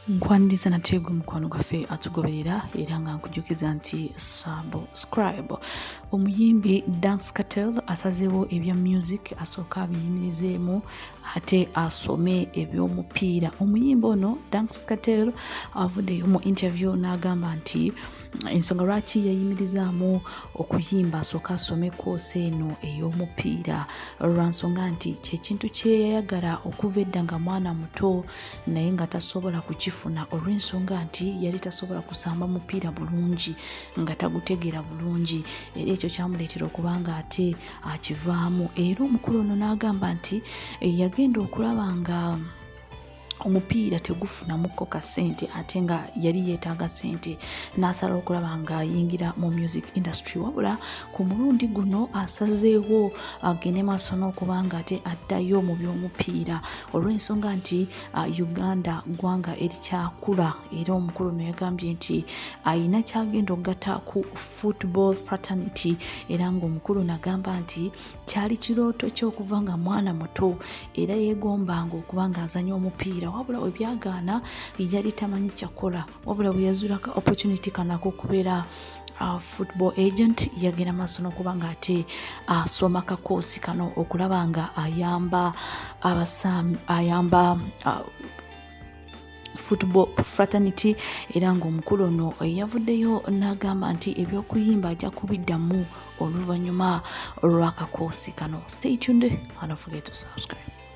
Nkwaniriza nateegwa mukwano gwaffe atugoberera era nga nkujukiza nti subscribe. Omuyimbi Dance Cartel asazeewo ebya music asooka abiyimirizeemu ate asome eby'omupiira. Omuyimbi ono Dance Cartel avuddeyo mu interview n'agamba nti ensonga lwaki yayimirizaamu okuyimba asooka asome koosi eno ey'omupiira lwa nsonga nti kyekintu kye yayagala okuva edda nga mwana muto naye nga tasobola kukifuna olw'ensonga nti yali tasobola kusamba mupiira bulungi nga tagutegeera bulungi, era ekyo kyamuleetera okuba nga ate akivaamu. Era omukulu ono n'agamba nti yagenda okulaba nga omupiira tegufunamukko kasente ate nga yali yeetaaga sente, n'asala okulaba nga ayingira mu music industry, wabula ku mulundi guno asazeewo agende maaso n'okuba nga ate addayo mu by'omupiira olw'ensonga nti Uganda ggwanga erikyakula. Era omukulu ono yagambye nti ayina kyagenda okugatta ku football fraternity, era ng'omukulu nagamba nti kyali kirooto ky'okuva nga mwana muto era yeegombanga okuba nga azanya omupiira, wabula we byagaana yali tamanyi kyakola, wabula bwe yazuulako opportunity kanako okubeera football agent yagenda maaso n'okuba nga ate asoma kakoosi kano okulaba nga ayamba football fraternity. Era ng'omukulu ono yavuddeyo n'agamba nti eby'okuyimba ajja kubiddamu oluvannyuma lw'akakoosi kano. Stay tuned and don't forget to subscribe.